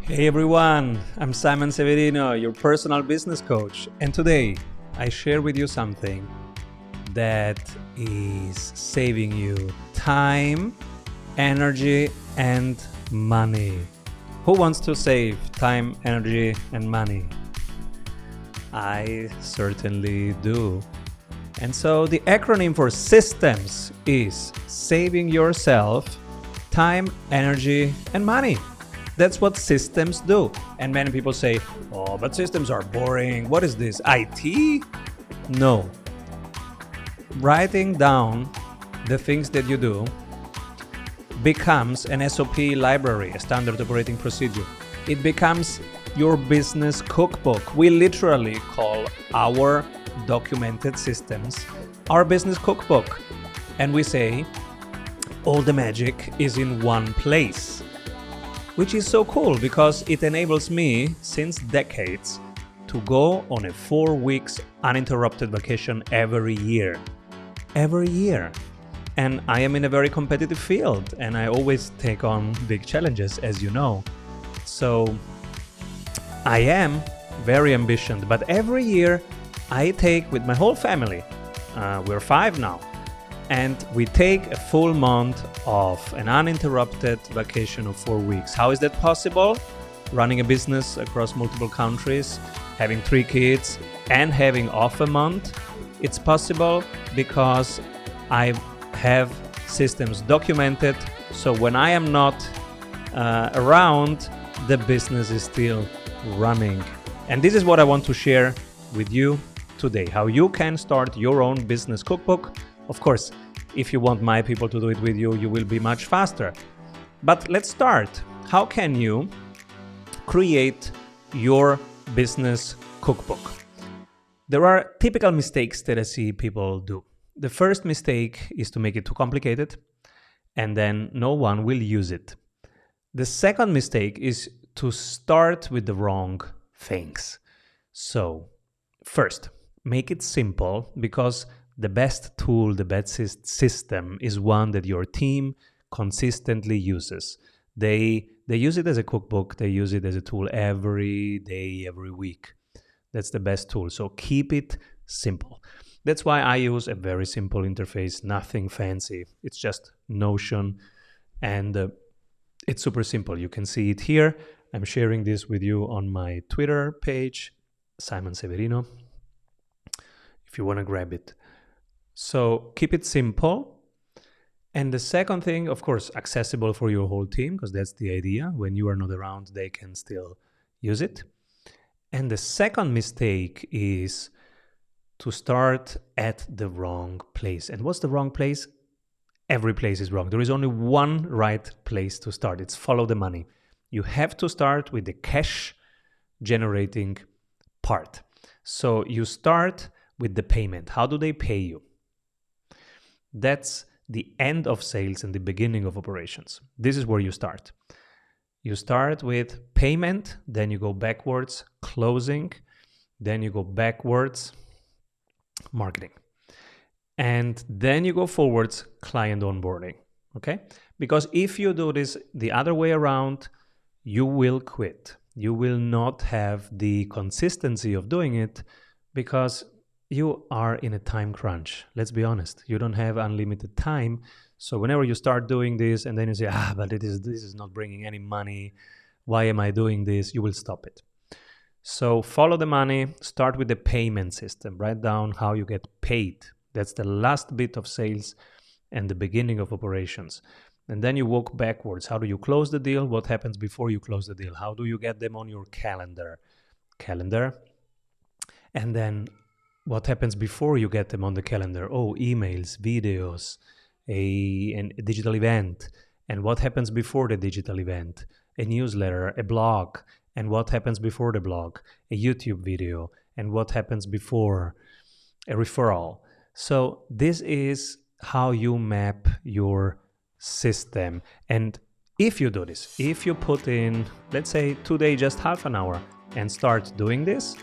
Hey everyone, I'm Simon Severino, your personal business coach, and today I share with you something that is saving you time, energy, and money. Who wants to save time, energy, and money? I certainly do. And so the acronym for systems is saving yourself time, energy, and money. That's what systems do. And many people say, oh, but systems are boring. What is this, IT? No. Writing down the things that you do becomes an SOP library, a standard operating procedure. It becomes your business cookbook. We literally call our documented systems our business cookbook. And we say, all the magic is in one place. Which is so cool because it enables me, since decades, to go on a 4 weeks uninterrupted vacation every year. Every year. And I am in a very competitive field and I always take on big challenges, as you know. So I am very ambitious, but every year I take with my whole family, we're 5 now, and we take a full month of an uninterrupted vacation of 4 weeks. How is that possible? Running a business across multiple countries, having 3 kids, and having off a month. It's possible because I have systems documented, so when I am not around, the business is still running. And this is what I want to share with you today, how you can start your own business cookbook. Of course, if you want my people to do it with you, you will be much faster. But let's start. How can you create your business cookbook? There are typical mistakes that I see people do. The first mistake is to make it too complicated, and then no one will use it. The second mistake is to start with the wrong things. So, first, make it simple, because the best tool, the best system is one that your team consistently uses. They use it as a cookbook, they use it as a tool every day, every week. That's the best tool. So keep it simple. That's why I use a very simple interface, nothing fancy. It's just Notion, and it's super simple. You can see it here. I'm sharing this with you on my Twitter page, Simon Severino, if you want to grab it. So keep it simple. And the second thing, of course, accessible for your whole team, because that's the idea. When you are not around, they can still use it. And the second mistake is to start at the wrong place. And what's the wrong place? Every place is wrong. There is only one right place to start. It's follow the money. You have to start with the cash generating part. So you start with the payment. How do they pay you? That's the end of sales and the beginning of operations. This is where you start. You start with payment, then you go backwards, closing, then you go backwards, marketing. And then you go forwards, client onboarding. Okay? Because if you do this the other way around, you will quit. You will not have the consistency of doing it because you are in a time crunch. Let's be honest. You don't have unlimited time. So whenever you start doing this and then you say, but this is not bringing any money. Why am I doing this? You will stop it. So follow the money. Start with the payment system. Write down how you get paid. That's the last bit of sales and the beginning of operations. And then you walk backwards. How do you close the deal? What happens before you close the deal? How do you get them on your calendar? And then what happens before you get them on the calendar? Oh, emails, videos, a digital event. And what happens before the digital event? A newsletter, a blog. And what happens before the blog? A YouTube video. And what happens before? A referral. So this is how you map your system. And if you do this, if you put in, let's say today, just half an hour and start doing this,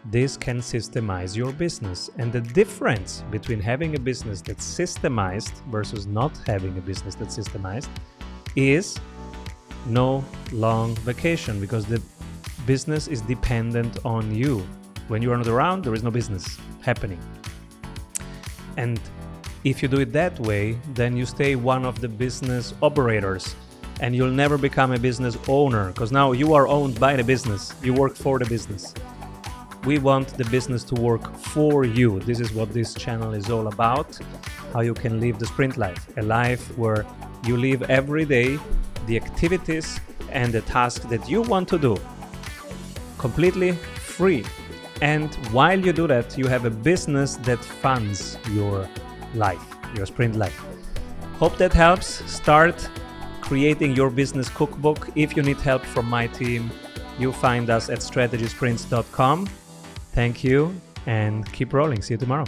this can systemize your business. And the difference between having a business that's systemized versus not having a business that's systemized is no long vacation, because the business is dependent on you. When you are not around, there is no business happening. And if you do it that way, then you stay one of the business operators, and you'll never become a business owner, because now you are owned by the business. You work for the business. We want the business to work for you. This is what this channel is all about. How you can live the sprint life, a life where you live every day the activities and the tasks that you want to do completely free. And while you do that, you have a business that funds your life, your sprint life. Hope that helps. Start creating your business cookbook. If you need help from my team, you find us at strategysprints.com. Thank you and keep rolling. See you tomorrow.